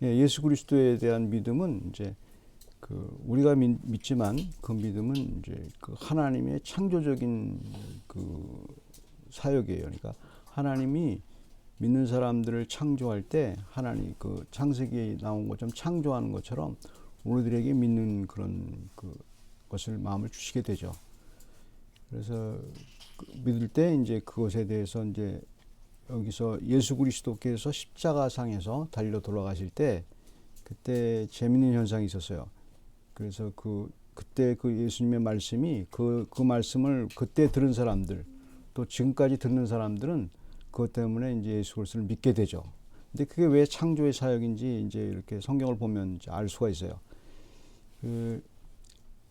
예, 예수 그리스도에 대한 믿음은 이제 그 우리가 믿지만 그 믿음은 이제 그 하나님의 창조적인 그 사역이에요. 그러니까 하나님이 믿는 사람들을 창조할 때 하나님 그 창세기에 나온 것처럼 창조하는 것처럼 우리들에게 믿는 그런 그 것을 마음을 주시게 되죠. 그래서 믿을 때 이제 그것에 대해서 이제 여기서 예수 그리스도께서 십자가상에서 달려 돌아가실 때 그때 재밌는 현상이 있었어요. 그래서 그때 그 예수님의 말씀이 그 말씀을 그때 들은 사람들 또 지금까지 듣는 사람들은 그것 때문에 이제 예수 그리스도를 믿게 되죠. 근데 그게 왜 창조의 사역인지 이제 이렇게 성경을 보면 이제 알 수가 있어요. 그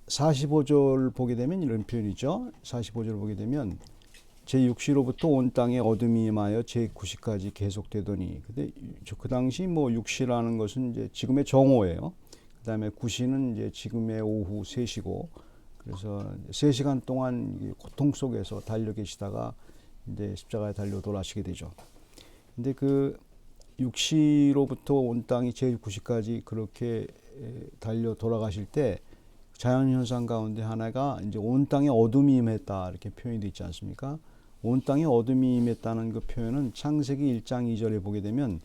45절 보게 되면 이런 표현이죠. 45절 보게 되면 제6시로부터 온 땅에 어둠이 임하여 제9시까지 계속되더니. 근데 그 당시 뭐 6시라는 것은 이제 지금의 정오예요. 그다음에 9시는 이제 지금의 오후 3시고, 그래서 3시간 동안 고통 속에서 달려 계시다가 이제 십자가에 달려 돌아가시게 되죠. 근데 그 6시로부터 온 땅이 제9시까지 그렇게 달려 돌아가실 때 자연현상 가운데 하나가 이제 온 땅에 어둠이 임했다 이렇게 표현이 되어 있지 않습니까? 온 땅에 어둠이 임했다는 그 표현은 창세기 1장 2절에 보게 되면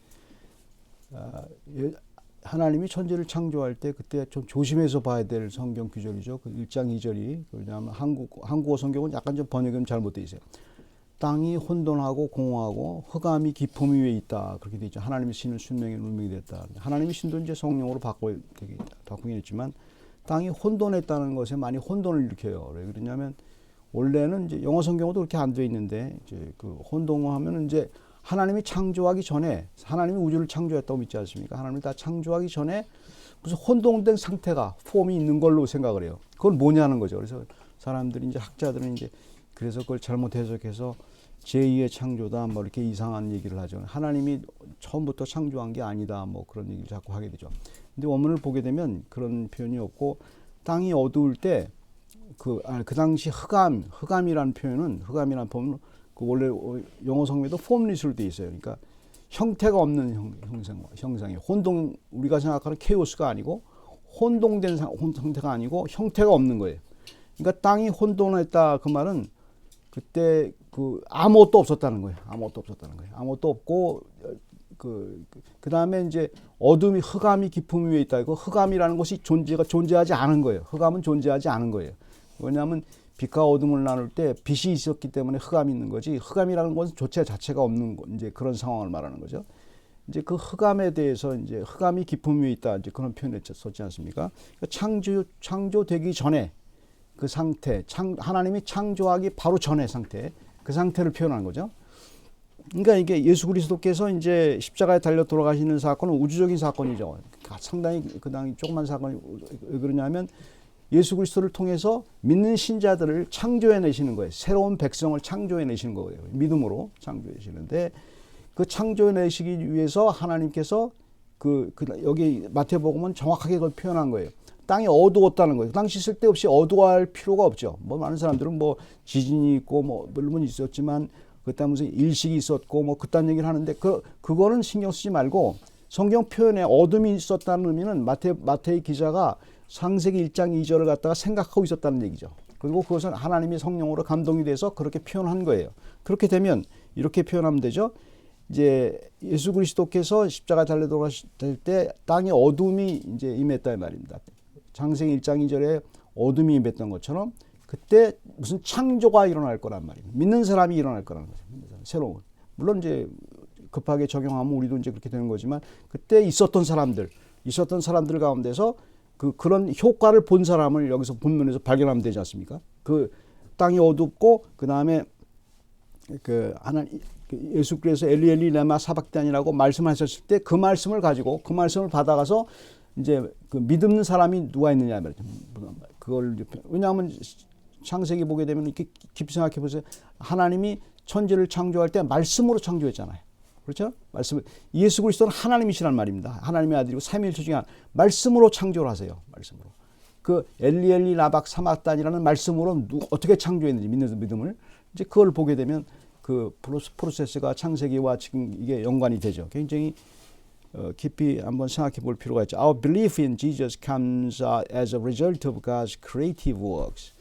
하나님이 천지를 창조할 때 그때 좀 조심해서 봐야 될 성경 규절이죠. 그 1장 2절이. 왜냐하면 한국어 성경은 약간 좀 번역이 잘못되어 있어요. 땅이 혼돈하고 공허하고 흑암이 깊음 위에 있다. 그렇게 되어 있죠. 하나님의 신은 순명히 운명이 됐다. 하나님의 신도 이제 성령으로 바꾸긴 했지만 땅이 혼돈했다는 것에 많이 혼돈을 일으켜요. 왜 그러냐면 원래는 이제 영어 성경도 그렇게 안 돼 있는데 이제 그 혼동하면은 이제 하나님이 창조하기 전에 하나님이 우주를 창조했다고 믿지 않습니까? 하나님이 다 창조하기 전에 무슨 혼동된 상태가 폼이 있는 걸로 생각을 해요. 그건 뭐냐는 거죠. 그래서 사람들이 이제 학자들은 이제 그래서 그걸 잘못 해석해서 제2의 창조다 뭐 이렇게 이상한 얘기를 하죠. 하나님이 처음부터 창조한 게 아니다 뭐 그런 얘기를 자꾸 하게 되죠. 근데 원문을 보게 되면 그런 표현이 없고 땅이 어두울 때 그 당시 흑암이라는 표현은 그 원래 영어 성에도 폼리스로 돼 있어요. 그러니까 형태가 없는 형상이 우리가 생각하는 케오스가 아니고 혼동된 형태가 아니고 형태가 없는 거예요. 그러니까 땅이 혼돈했다 그 말은 그때 그 아무것도 없었다는 거예요. 아무것도 없고 그 다음에 이제 흑암이 깊음 위에 있다. 이거 흑암이라는 것이 존재하지 않은 거예요. 흑암은 존재하지 않은 거예요. 왜냐하면 빛과 어둠을 나눌 때 빛이 있었기 때문에 흑암이 있는 거지. 흑암이라는 것은 조체 자체가 없는 이제 그런 상황을 말하는 거죠. 이제 그 흑암에 대해서 이제 흑암이 깊음 위에 있다. 이제 그런 표현을 썼지 않습니까? 그러니까 창조되기 전에 그 상태, 하나님이 창조하기 바로 전의 상태, 그 상태를 표현하는 거죠. 그러니까 이게 예수 그리스도께서 이제 십자가에 달려 돌아가시는 사건은 우주적인 사건이죠. 상당히 그 당시 조그만 사건이. 왜 그러냐면 예수 그리스도를 통해서 믿는 신자들을 창조해내시는 거예요. 새로운 백성을 창조해내시는 거예요. 믿음으로 창조해내시는데 그 창조해내시기 위해서 하나님께서 여기 마태복음은 정확하게 그걸 표현한 거예요. 땅이 어두웠다는 거예요. 그 당시 쓸데없이 어두워할 필요가 없죠. 뭐 많은 사람들은 뭐 지진이 있고 뭐 물론 있었지만 그때 무슨 일식이 있었고 뭐 그딴 얘기를 하는데 그거는 신경 쓰지 말고 성경 표현에 어둠이 있었다는 의미는 마태의 기자가 창세기 1장 2절을 갖다가 생각하고 있었다는 얘기죠. 그리고 그것은 하나님의 성령으로 감동이 돼서 그렇게 표현한 거예요. 그렇게 되면 이렇게 표현하면 되죠. 이제 예수 그리스도께서 십자가 달려 돌아가실 때 땅에 어둠이 이제 임했다 이 말입니다. 창세기 1장 2절에 어둠이 임했던 것처럼 그때 무슨 창조가 일어날 거란 말이에요. 믿는 사람이 일어날 거라는 거죠. 새로운. 물론 이제 급하게 적용하면 우리도 이제 그렇게 되는 거지만 그때 있었던 사람들 가운데서 그런 효과를 본 사람을 여기서 본문에서 발견하면 되지 않습니까? 그 땅이 어둡고 그 다음에 예수께서 엘리 엘리 레마 사박단이라고 말씀하셨을 때 그 말씀을 가지고 그 말씀을 받아가서 이제 그 믿는 사람이 누가 있느냐 말이죠. 그걸 왜냐하면 창세기 보게 되면 이렇게 깊이 생각해 보세요. 하나님이 천지를 창조할 때 말씀으로 창조했잖아요. 그렇죠? 예수 그리스도는 하나님이시란 말입니다. 하나님의 아들이고 삼위일체 중에 말씀으로 창조를 하세요. 말씀으로. 그 엘리 엘리 라박 사막단이라는 말씀으로 어떻게 창조했는지 믿는 믿음을 이제 그걸 보게 되면 그 프로세스가 창세기와 지금 이게 연관이 되죠. 굉장히 깊이 한번 생각해 볼 필요가 있죠. Our belief in Jesus comes as a result of God's creative works.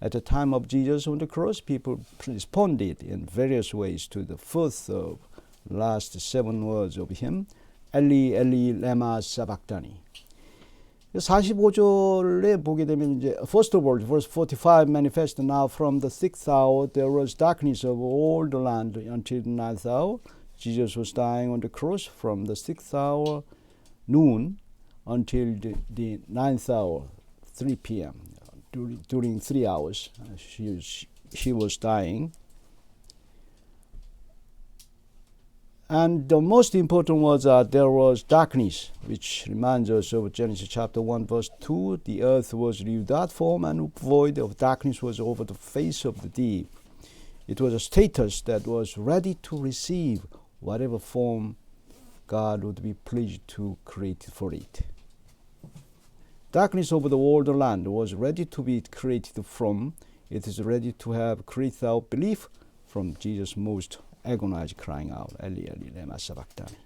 At the time of Jesus on the cross, people responded in various ways to the first last 7 words of him, Eli, Eli, lema sabachthani. 45절에 보게 되면 이제 first of all, verse 45 manifest now from the 6th hour there was darkness over all the land until the 9th hour. Jesus was dying on the cross from the 6th hour noon until the 9th hour 3 p.m. During 3 hours she was dying. And the most important was that there was darkness, which reminds us of Genesis chapter 1 verse 2. The earth was without form and void of darkness was over the face of the deep. It was a status that was ready to receive whatever form God would be pleased to create for it. Darkness over the world and land was ready to be created from. It is ready to have created our belief from Jesus' most agonized crying out, Eli, Eli, lema sabachthani.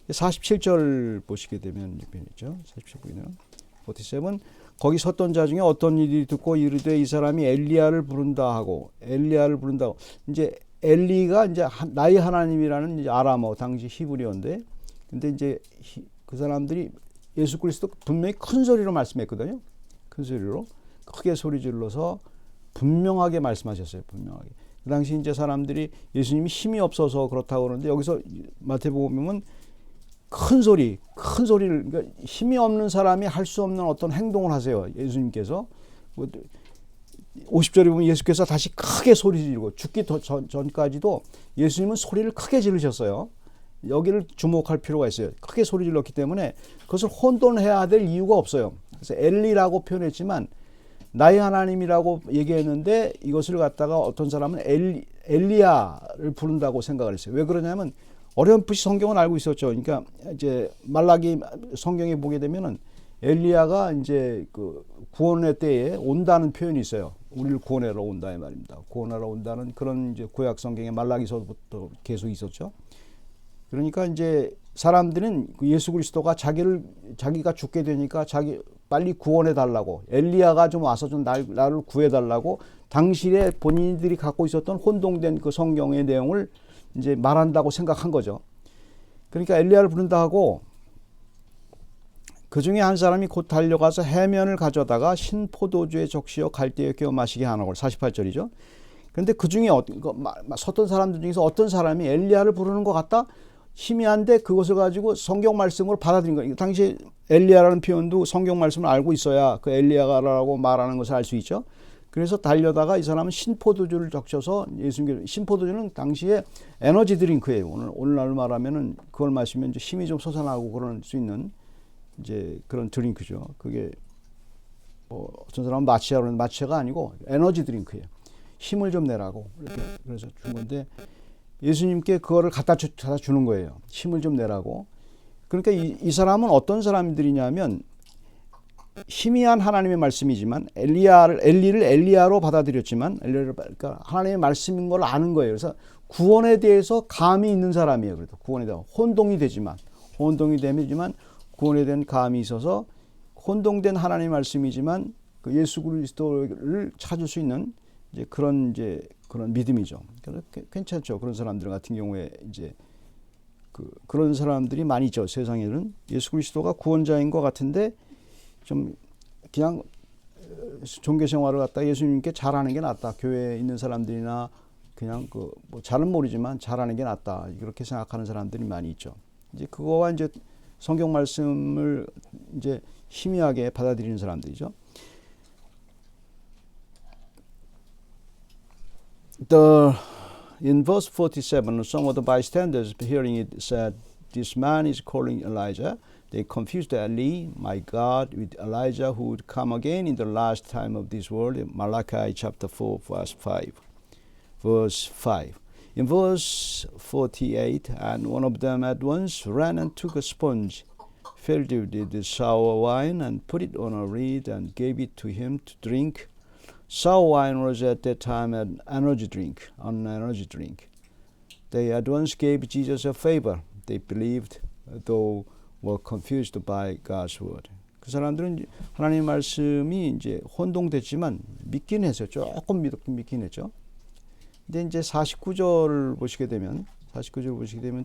47절 보시게 되면 이편이죠. 47는 47. 거기 섰던 자 중에 어떤 일이 듣고 이르되 이 사람이 엘리야를 부른다 하고 엘리야를 부른다고. 이제 엘리가 이제 나의 하나님이라는 이제 아람어 당시 히브리어인데, 근데 이제 그 사람들이 예수 그리스도 분명히 큰 소리로 말씀했거든요. 큰 소리로 크게 소리 질러서 분명하게 말씀하셨어요. 분명하게. 그 당시 이제 사람들이 예수님이 힘이 없어서 그렇다고 그러는데, 여기서 마태복음 보면 큰 소리를, 그러니까 힘이 없는 사람이 할 수 없는 어떤 행동을 하세요. 예수님께서 50절에 보면 예수께서 다시 크게 소리 지르고, 죽기 전까지도 예수님은 소리를 크게 지르셨어요. 여기를 주목할 필요가 있어요. 크게 소리 질렀기 때문에 그것을 혼돈해야 될 이유가 없어요. 그래서 엘리라고 표현했지만 나의 하나님이라고 얘기했는데, 이것을 갖다가 어떤 사람은 엘리야를 부른다고 생각을 했어요. 왜 그러냐면 어렴풋이 성경은 알고 있었죠. 그러니까 이제 말라기 성경에 보게 되면은 엘리야가 이제 그 구원의 때에 온다는 표현이 있어요. 우리를 구원하러 온다 이 말입니다. 구원하러 온다는 그런 이제 구약 성경의 말라기서부터 계속 있었죠. 그러니까 이제 사람들은 예수 그리스도가 자기가 죽게 되니까 빨리 구원해 달라고, 엘리야가 좀 와서 좀 나를 구해 달라고 당시에 본인들이 갖고 있었던 혼동된 그 성경의 내용을 이제 말한다고 생각한 거죠. 그러니까 엘리야를 부른다 하고, 그 중에 한 사람이 곧 달려가서 해면을 가져다가 신포도주에 적시어 갈대에 끼워 마시게 하는 걸. 48절이죠. 그런데 그 중에 섰던 사람들 중에서 어떤 사람이 엘리야를 부르는 것 같다? 희미한데 그것을 가지고 성경 말씀으로 받아들인 거예요. 당시 엘리야라는 표현도 성경 말씀을 알고 있어야 그 엘리야라고 말하는 것을 알 수 있죠. 그래서 달려다가 이 사람은 신포도주를 적셔서 예수님께, 신포도주는 당시에 에너지 드링크예요. 오늘날 말하면은 그걸 마시면 이제 힘이 좀 솟아나고 그럴 수 있는 이제 그런 드링크죠. 그게 뭐 어떤 사람은 마취라고 하는 마취가 아니고 에너지 드링크예요. 힘을 좀 내라고 이렇게 그래서 준 건데, 예수님께 그거를 갖다 주는 거예요. 힘을 좀 내라고. 그러니까 이 사람은 어떤 사람들이냐면, 희미한 하나님의 말씀이지만 엘리를 엘리야로 받아들였지만, 그러니까 하나님의 말씀인 걸 아는 거예요. 그래서 구원에 대해서 감이 있는 사람이에요. 그래도 구원에 대해서 혼동이 되지만 구원에 대한 감이 있어서, 혼동된 하나님의 말씀이지만 그 예수 그리스도를 찾을 수 있는 이제 그런 믿음이죠. 그래서 괜찮죠. 그런 사람들 같은 경우에 이제 그런 사람들이 많이 있죠. 세상에는 예수 그리스도가 구원자인 것 같은데 좀 그냥 종교 생활을 갖다 예수님께 잘하는 게 낫다. 교회에 있는 사람들이나 그냥 뭐 잘은 모르지만 잘하는 게 낫다. 그렇게 생각하는 사람들이 많이 있죠. 이제 그거와 이제 성경 말씀을 이제 희미하게 받아들이는 사람들이죠. In verse 47, some of the bystanders hearing it said, "This man is calling Elijah." They confused Eli, my God, with Elijah who would come again in the last time of this world. In Malachi chapter 4, verse 5. In verse 48, and one of them at once ran and took a sponge, filled it with the sour wine, and put it on a reed, and gave it to him to drink. Sour wine was at that time an energy drink. They at once gave Jesus a favor. They believed though were confused by God's word. 그 사람들은 하나님의 말씀이 이제 혼동됐지만 믿긴 했어요. 조금 믿긴 했죠. 근데 이제 49절을 보시게 되면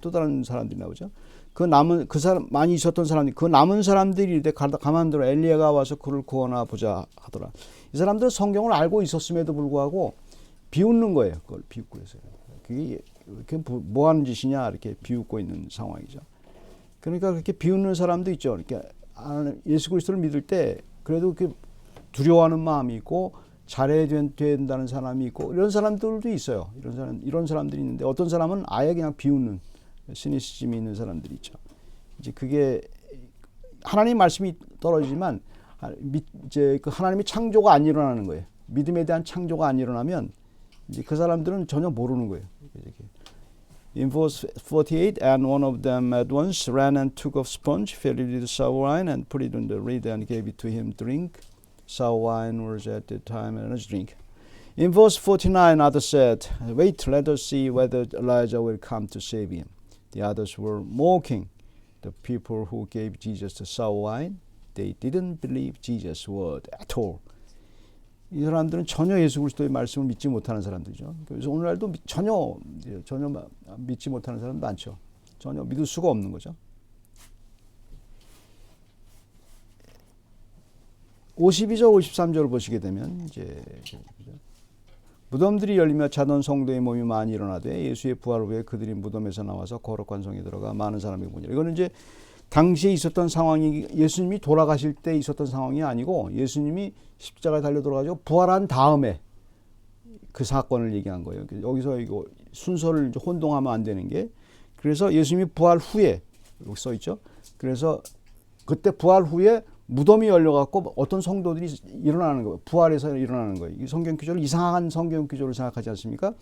또 다른 사람들이 나오죠. 그 사람 많이 있었던 사람들, 그 남은 사람들이 이제 가만두라 엘리야가 와서 그를 구원하 보자 하더라. 이 사람들은 성경을 알고 있었음에도 불구하고 비웃는 거예요. 그걸 비웃고 있어요. 그게 이렇게 뭐 하는 짓이냐 이렇게 비웃고 있는 상황이죠. 그러니까 그렇게 비웃는 사람도 있죠. 이렇게 예수 그리스도를 믿을 때 그래도 그 두려워하는 마음이 있고 잘해야 된다는 사람이 있고 이런 사람들도 있어요. 이런 사람들이 있는데 어떤 사람은 아예 그냥 비웃는 시니시즘이 있는 사람들이 있죠. 이제 그게 하나님 말씀이 떨어지지만 이제 그 하나님의 창조가 안 일어나는 거예요. 믿음에 대한 창조가 안 일어나면 이제 그 사람들은 전혀 모르는 거예요. In verse 48, and one of them at once ran and took a sponge, filled it with sour wine, and put it on the reed and gave it to him to drink. Sour wine was at the time an drink. In verse 49, others said, wait, let us see whether Elijah will come to save him. The others were mocking the people who gave Jesus the sour wine. They didn't believe Jesus' word at all. 이 사람들은 전혀 예수 그리스도의 말씀을 믿지 못하는 사람들이죠. 그래서 오늘날도 전혀 믿지 못하는 사람 많죠. 전혀 믿을 수가 없는 거죠. 52절, 53절을 보시게 되면 이제 무덤들이 열리며 자던 성도의 몸이 많이 일어나되 예수의 부활 후에 그들이 무덤에서 나와서 거룩한 성에 들어가 많은 사람이 보니라. 이거는 이제 당시에 있었던 상황이 예수님이 돌아가실 때 있었던 상황이 아니고 예수님이 십자가에 달려 돌아가지고 부활한 다음에 그 사건을 얘기한 거예요. 여기서 이거 순서를 이제 혼동하면 안 되는 게 그래서 예수님이 부활 후에 여기 써 있죠. 그래서 그때 부활 후에 무덤이 열려갖고 어떤 성도들이 일어나는 거예요. 부활해서 일어나는 거예요. 이 성경 구조를 이상한 성경 구조를 생각하지 않습니까?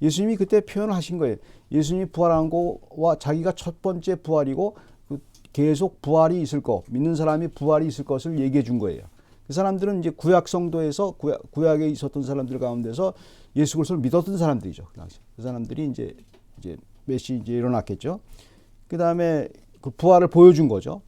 예수님이 그때 표현을 하신 거예요. 예수님이 부활한 거와 자기가 첫 번째 부활이고 계속 부활이 있을 거, 믿는 사람이 부활이 있을 것을 얘기해 준 거예요. 그 사람들은 이제 구약 성도에서 구약에 있었던 사람들 가운데서 예수 그리스도를 믿었던 사람들이죠. 그 당시. 그 사람들이 이제 메시 이제 일어났겠죠. 그 다음에 그 부활을 보여준 거죠.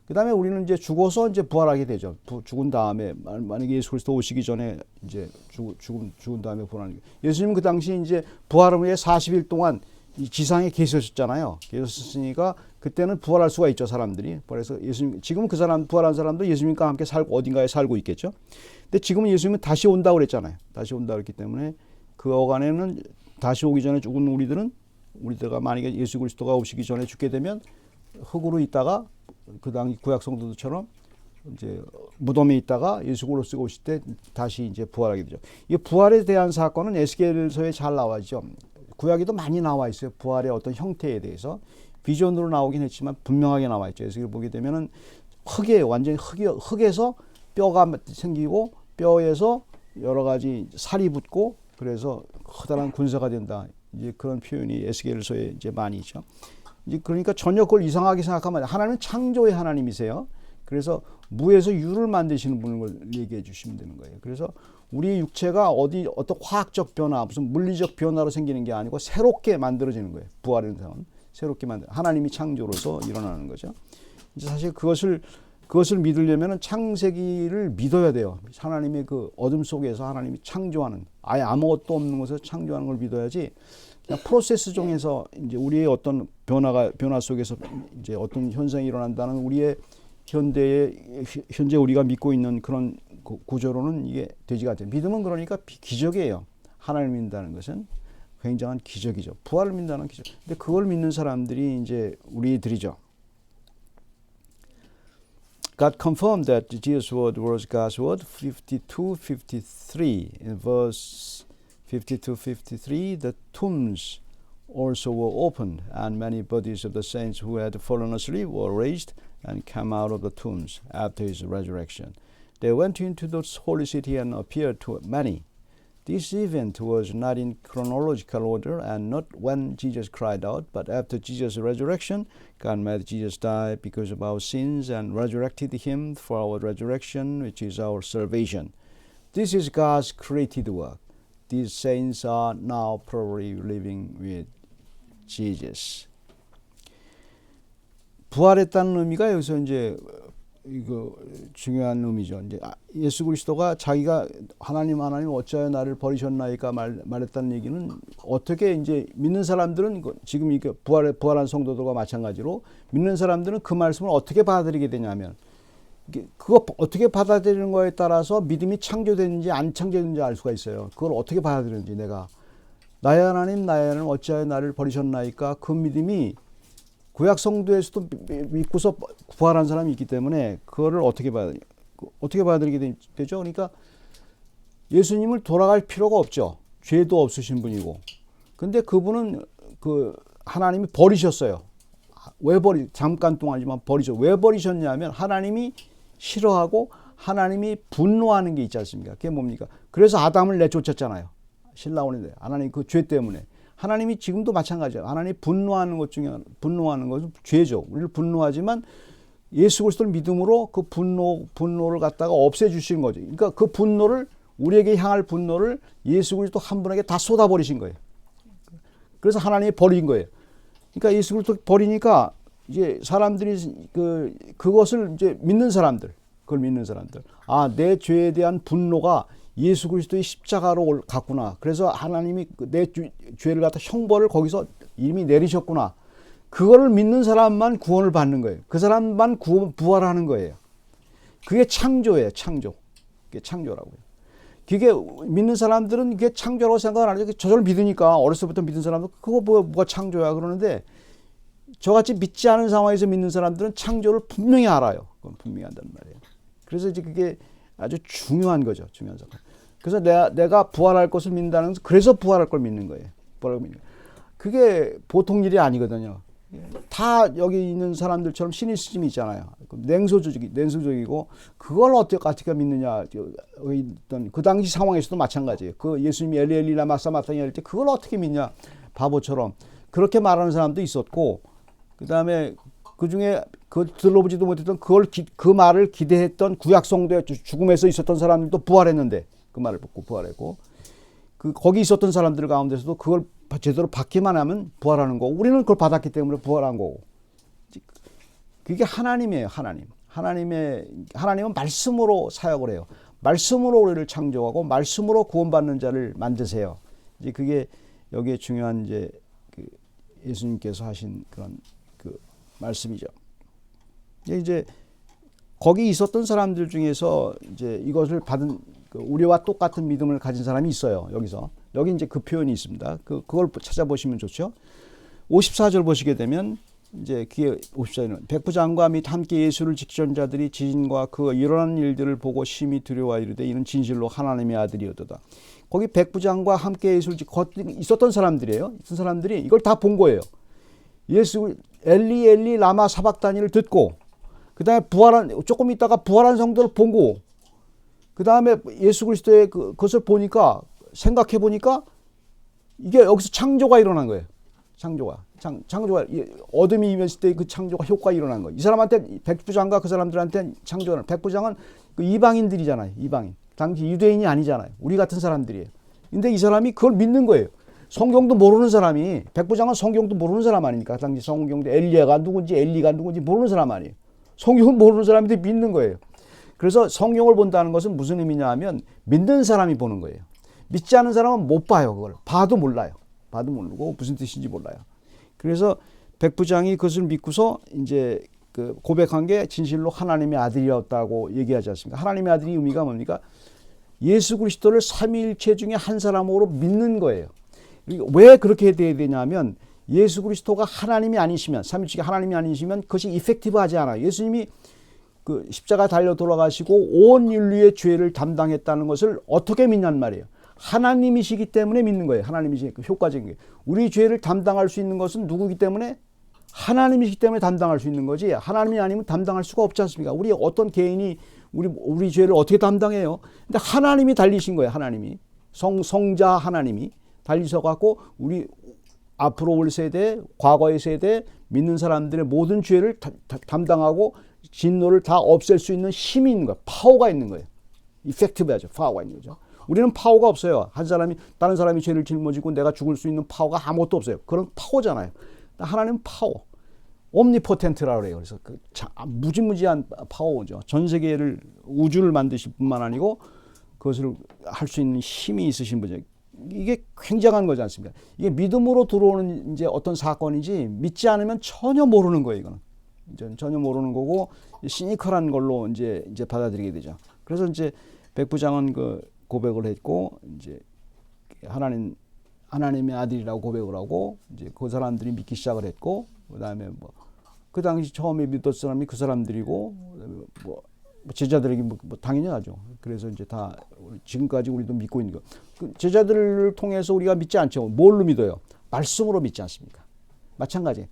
그 다음에 우리는 이제 죽어서 이제 부활하게 되죠. 죽은 다음에 만약에 예수 그리스도 오시기 전에 이제 죽은 다음에 부활하는 거예요. 예수님은 그 당시 이제 부활 후에 40일 동안 이 지상에 계셨잖아요. 계셨으니까 그때는 부활할 수가 있죠, 사람들이. 그래서 예수님 지금 그 사람 부활한 사람도 예수님과 함께 살고 어딘가에 살고 있겠죠. 근데 지금은 예수님은 다시 온다고 그랬잖아요. 다시 온다고 그랬기 때문에 그 어간에는 다시 오기 전에 죽은 우리들가 만약에 예수 그리스도가 오시기 전에 죽게 되면 흙으로 있다가 그 당시 구약 성도들처럼 이제 무덤에 있다가 예수 그리스도가 오실 때 다시 이제 부활하게 되죠. 이 부활에 대한 사건은 에스겔서에 잘 나와 있죠. 구약에도 많이 나와 있어요. 부활의 어떤 형태에 대해서 비전으로 나오긴 했지만 분명하게 나와 있죠. 그래서 보게 되면은 완전히 흙에서 뼈가 생기고 뼈에서 여러 가지 살이 붙고 그래서 커다란 군사가 된다. 이제 그런 표현이 에스겔서에 이제 많이 있죠. 이제 그러니까 전혀 그걸 이상하게 생각하면 하나님은 창조의 하나님이세요. 그래서 무에서 유를 만드시는 분을 얘기해 주시면 되는 거예요. 그래서 우리 육체가 어떤 화학적 변화, 무슨 물리적 변화로 생기는 게 아니고 새롭게 만들어지는 거예요. 부활의 상은 새롭게 하나님이 창조로서 일어나는 거죠. 이제 사실 그것을 믿으려면 창세기를 믿어야 돼요. 하나님의 그 어둠 속에서 하나님이 창조하는 아예 아무것도 없는 곳에서 창조하는 걸 믿어야지. 그냥 프로세스 중에서 이제 우리의 어떤 변화 속에서 이제 어떤 현상이 일어난다는 우리의 현재 우리가 믿고 있는 그런 구조로는 이게 되지가 않죠. 믿음은 그러니까 기적이에요. 하나님을 믿는다는 것은 굉장한 기적이죠. 부활을 믿는다는 기적. 근데 그걸 믿는 사람들이 이제 우리들이죠. God confirmed that Jesus' word was God's word. 52-53 in verse 52-53, the tombs also were opened, and many bodies of the saints who had fallen asleep were raised and came out of the tombs after his resurrection. They went into the holy city and appeared to many. This event was not in chronological order and not when Jesus cried out, but after Jesus' resurrection. God made Jesus die because of our sins and resurrected him for our resurrection, which is our salvation. This is God's created work. These saints are now probably living with Jesus. 부활했다는 의미가 여기서 이제 이거 중요한 의미죠. 이제 예수 그리스도가 자기가 하나님 어찌하여 나를 버리셨나이까 말했다는 얘기는 어떻게 이제 믿는 사람들은 지금 이게 부활한 성도들과 마찬가지로 믿는 사람들은 그 말씀을 어떻게 받아들이게 되냐면 그거 어떻게 받아들이는 거에 따라서 믿음이 창조되는지 안 창조되는지 알 수가 있어요. 그걸 어떻게 받아들이는지 내가 나의 하나님 어찌하여 나를 버리셨나이까 그 믿음이 구약 성도에서도 믿고서 부활한 사람이 있기 때문에 그거를 어떻게 받아들이게 되죠? 그러니까 예수님을 돌아갈 필요가 없죠. 죄도 없으신 분이고. 근데 그분은 그 하나님이 버리셨어요. 잠깐 동안이지만 왜 버리셨냐면 하나님이 싫어하고 하나님이 분노하는 게 있지 않습니까? 그게 뭡니까? 그래서 아담을 내쫓았잖아요. 신라원인데 하나님 그 죄 때문에. 하나님이 지금도 마찬가지예요. 하나님이 분노하는 것은 죄죠. 우리를 분노하지만 예수 그리스도를 믿음으로 그 분노를 갖다가 없애주시는 거죠. 그러니까 그 분노를 우리에게 향할 분노를 예수 그리스도 한 분에게 다 쏟아버리신 거예요. 그래서 하나님이 버린 거예요. 그러니까 예수 그리스도 버리니까 이제 사람들이 그것을 이제 그걸 믿는 사람들. 내 죄에 대한 분노가 예수 그리스도의 십자가로 갔구나. 그래서 하나님이 내 죄를 갖다 형벌을 거기서 이미 내리셨구나. 그거를 믿는 사람만 구원을 받는 거예요. 그 사람만 부활하는 거예요. 그게 창조예요. 그게 창조라고요. 그게 믿는 사람들은 그게 창조라고 생각을 안 하죠. 저절 믿으니까 어렸을 때부터 믿는 사람들 그거 뭐가 창조야 그러는데 저같이 믿지 않은 상황에서 믿는 사람들은 창조를 분명히 알아요. 그건 분명히 안다는 말이에요. 그래서 이제 그게 아주 중요한 거죠. 중요한 사건. 그래서 내가 부활할 것을 믿는다는 것은 그래서 부활할 걸 믿는 거예요. 그게 보통 일이 아니거든요. 다 여기 있는 사람들처럼 시니시즘이 있잖아요. 냉소적이고 그걸 어떻게 믿느냐. 그 당시 상황에서도 마찬가지예요. 그 예수님이 엘리 라마 사박다니 할 때 그걸 어떻게 믿냐. 바보처럼 그렇게 말하는 사람도 있었고 그다음에 그중에 들어보지도 못했던 그 말을 기대했던 구약 성도의 죽음에서 있었던 사람들도 부활했는데 그 말을 듣고 부활했고 거기 있었던 사람들 가운데서도 그걸 제대로 받기만 하면 부활하는 거고 우리는 그걸 받았기 때문에 부활한 거고 그게 하나님이에요. 하나님은 말씀으로 사역을 해요. 말씀으로 우리를 창조하고 말씀으로 구원받는 자를 만드세요. 이제 그게 여기에 중요한 이제 예수님께서 하신 그런 말씀이죠. 이제 거기 있었던 사람들 중에서 이제 이것을 받은 우리와 똑같은 믿음을 가진 사람이 있어요. 여기 이제 그 표현이 있습니다. 그걸 찾아보시면 좋죠. 54절 보시게 되면 이제 그게 54절은 백부장과 및 함께 예수를 지키던 자들이 지진과 그 일어난 일들을 보고 심히 두려워하여 이르되 이는 진실로 하나님의 아들이었도다. 거기 백부장과 함께 예수를 있었던 사람들이에요. 있던 사람들이 이걸 다 본 거예요. 예수 엘리 라마 사박다니를 듣고 그다음에 조금 있다가 부활한 성도를 보고 그다음에 예수 그리스도의 그것을 보니까 생각해 보니까 이게 여기서 창조가 일어난 거예요. 창조가 어둠이 임했을 때 그 창조가 효과가 일어난 거예요. 이 사람한테 백부장과 그 사람들한테 창조는 백부장은 그 이방인들이잖아요. 이방인. 당시 유대인이 아니잖아요. 우리 같은 사람들이에요. 근데 이 사람이 그걸 믿는 거예요. 성경도 모르는 사람이 백부장은 성경도 모르는 사람 아닙니까? 당시 성경도 엘리가 누군지 모르는 사람 아니에요. 성경을 모르는 사람인데 믿는 거예요. 그래서 성경을 본다는 것은 무슨 의미냐 하면 믿는 사람이 보는 거예요. 믿지 않은 사람은 못 봐요. 그걸 봐도 몰라요. 봐도 모르고 무슨 뜻인지 몰라요. 그래서 백부장이 그것을 믿고서 이제 고백한 게 진실로 하나님의 아들이었다고 얘기하지 않습니까? 하나님의 아들이 의미가 뭡니까? 예수 그리스도를 삼위일체 중에 한 사람으로 믿는 거예요. 왜 그렇게 돼야 되냐면 예수 그리스도가 하나님이 아니시면 삼위일체가 하나님이 아니시면 그것이 이펙티브하지 않아요. 예수님이 그 십자가 달려 돌아가시고 온 인류의 죄를 담당했다는 것을 어떻게 믿냔 말이에요. 하나님이시기 때문에 믿는 거예요. 하나님이시기 효과적인 게. 우리 죄를 담당할 수 있는 것은 누구기 때문에? 하나님이시기 때문에 담당할 수 있는 거지. 하나님이 아니면 담당할 수가 없지 않습니까? 우리 어떤 개인이 우리 죄를 어떻게 담당해요? 근데 하나님이 달리신 거예요. 하나님이. 성자 하나님이 달리셔갖고 우리 앞으로 올 세대, 과거의 세대 믿는 사람들의 모든 죄를 담당하고 진노를 다 없앨 수 있는 힘이 있는 거예요. 파워가 있는 거예요. 이펙티브하죠. 파워가 있는 거죠. 우리는 파워가 없어요. 다른 사람이 죄를 짊어지고 내가 죽을 수 있는 파워가 아무것도 없어요. 그런 파워잖아요. 하나님은 파워. 옴니포텐트라고 그래요. 그래서 그 무지무지한 파워죠. 전 세계를 우주를 만드실 뿐만 아니고 그것을 할 수 있는 힘이 있으신 분이죠. 이게 굉장한 거지 않습니까? 이게 믿음으로 들어오는 이제 어떤 사건이지 믿지 않으면 전혀 모르는 거예요. 이거는 이제 전혀 모르는 거고 시니컬한 걸로 이제 받아들이게 되죠. 그래서 이제 백부장은 그 고백을 했고 이제 하나님의 아들이라고 고백을 하고 이제 그 사람들이 믿기 시작을 했고 그다음에 뭐 그 당시 처음에 믿었던 사람이 그 사람들이고 뭐 제자들에게 뭐 당연히 하죠. 그래서 이제 다 지금까지 우리도 믿고 있는 거. 그 제자들을 통해서 우리가 믿지 않죠. 뭘로 믿어요? 말씀으로 믿지 않습니까? 마찬가지.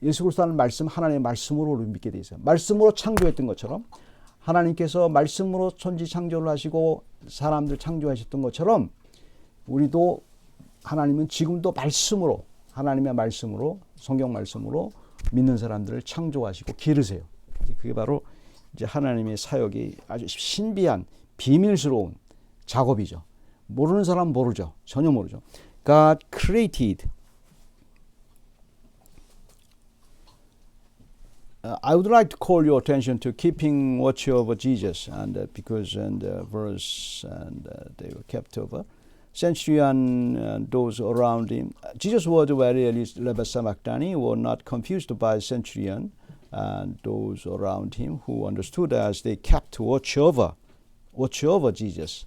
예수 그리스도라는 말씀, 하나님의 말씀으로 믿게 돼 있어요. 말씀으로 창조했던 것처럼 하나님께서 말씀으로 천지 창조를 하시고 사람들 창조하셨던 것처럼 우리도 하나님은 지금도 말씀으로 하나님의 말씀으로 성경 말씀으로 믿는 사람들을 창조하시고 기르세요. 그게 바로 이제 하나님의 사역이 아주 신비한 비밀스러운 작업이죠. 모르는 사람 모르죠. 전혀 모르죠. God created. I would like to call your attention to keeping watch over Jesus, and because in the verse they were kept over. Centurion and those around him. Jesus' words were really Leba Sabachthani, were not confused by centurion and those around him who understood as they kept watch over Jesus.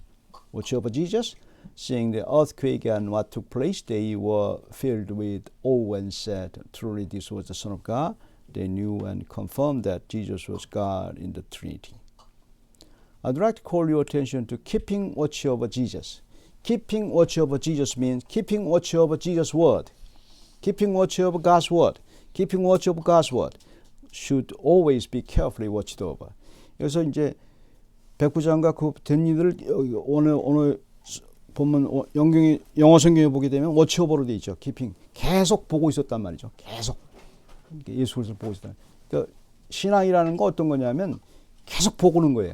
Watch over Jesus. Seeing the earthquake and what took place, they were filled with awe and said, truly this was the Son of God. They knew and confirmed that Jesus was God in the Trinity. I'd like to call your attention to keeping watch over Jesus. Keeping watch over Jesus means keeping watch over Jesus' word. Keeping watch over God's word. Keeping watch over God's word should always be carefully watched over. 그래서 이제 백부장과 그 된 이들을 오늘 보면 영어 성경에 보게 되면 watch over로 돼 있죠. keeping 계속 보고 있었단 말이죠. 계속 예수 그리스도를 보고 있었다. 그러니까 신앙이라는 거 어떤 거냐면 계속 보고는 거예요.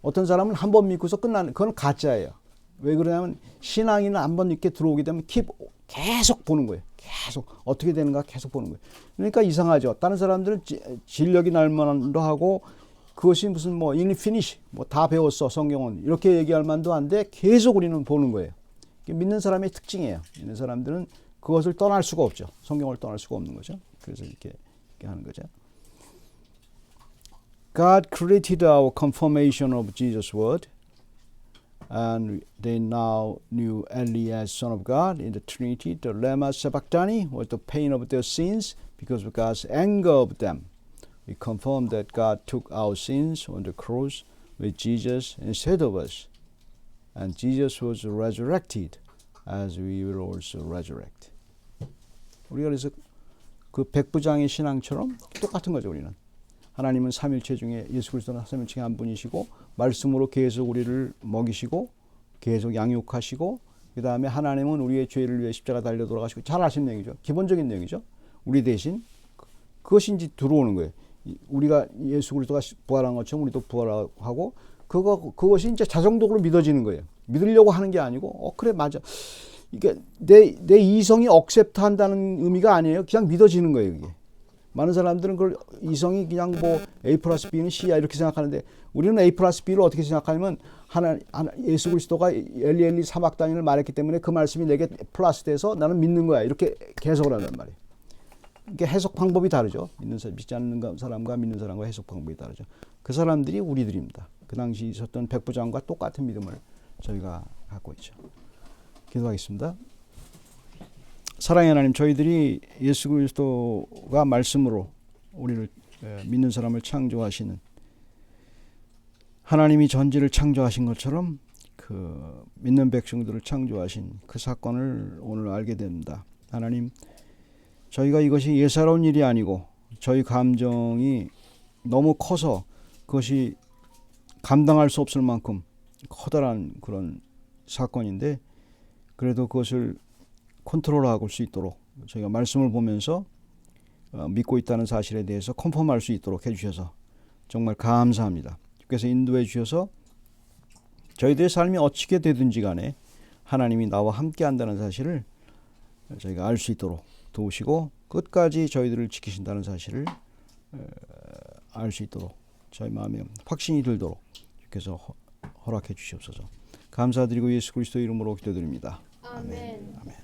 어떤 사람은 한 번 믿고서 끝나는 그건 가짜예요. 왜 그러냐면 신앙인은 한 번 이렇게 들어오게 되면 계속 보는 거예요. 계속 어떻게 되는가 계속 보는 거예요. 그러니까 이상하죠. 다른 사람들은 진력이 날만도 하고 그것이 무슨 뭐 finish 뭐 다 배웠어 성경은 이렇게 얘기할 만도 한데 계속 우리는 보는 거예요. 믿는 사람의 특징이에요. 믿는 사람들은 그것을 떠날 수가 없죠. 성경을 떠날 수가 없는 거죠. 그래서 이렇게 하는 거죠. God created our confirmation of Jesus' word. And they now knew Eli as Son of God in the Trinity. The Lema Sabachthani was the pain of their sins because of God's anger of them. We confirm that God took our sins on the cross with Jesus instead of us. And Jesus was resurrected as we will also resurrect. 우리가 그래서 그 백부장의 신앙처럼 똑같은 거죠. 우리는. 하나님은 삼일체 중에 예수 그리스도는 삼일체 한 분이시고 말씀으로 계속 우리를 먹이시고 계속 양육하시고 그 다음에 하나님은 우리의 죄를 위해 십자가 달려 돌아가시고 잘 아시는 내용이죠. 기본적인 내용이죠. 우리 대신 그것이 이제 들어오는 거예요. 우리가 예수 그리스도가 부활한 것처럼 우리도 부활하고 그것이 이제 자동적으로 믿어지는 거예요. 믿으려고 하는 게 아니고 그래 맞아. 이게 내 이성이 억셉트 한다는 의미가 아니에요. 그냥 믿어지는 거예요. 이게. 많은 사람들은 그걸 이성이 그냥 뭐 A 플러스 B는 C야 이렇게 생각하는데 우리는 A 플러스 B를 어떻게 생각하냐면 예수 그리스도가 엘리 사막단인을 말했기 때문에 그 말씀이 내게 플러스 돼서 나는 믿는 거야 이렇게 해석을 한단 말이에요. 이게 해석 방법이 다르죠. 믿지 않는 사람과 믿는 사람과 해석 방법이 다르죠. 그 사람들이 우리들입니다. 그 당시 있었던 백부장과 똑같은 믿음을 저희가 갖고 있죠. 기도하겠습니다. 사랑의 하나님, 저희들이 예수 그리스도가 말씀으로 우리를 믿는 사람을 창조하시는 하나님이 전지를 창조하신 것처럼 그 믿는 백성들을 창조하신 그 사건을 오늘 알게 됩니다. 하나님, 저희가 이것이 예사로운 일이 아니고 저희 감정이 너무 커서 그것이 감당할 수 없을 만큼 커다란 그런 사건인데 그래도 그것을 컨트롤하고 수 있도록 저희가 말씀을 보면서 믿고 있다는 사실에 대해서 컨펌할 수 있도록 해주셔서 정말 감사합니다. 주께서 인도해 주셔서 저희들의 삶이 어떻게 되든지 간에 하나님이 나와 함께 한다는 사실을 저희가 알 수 있도록 도우시고 끝까지 저희들을 지키신다는 사실을 알 수 있도록 저희 마음에 확신이 들도록 주께서 허락해 주시옵소서. 감사드리고 예수 그리스도 이름으로 기도드립니다. 아멘. 아멘.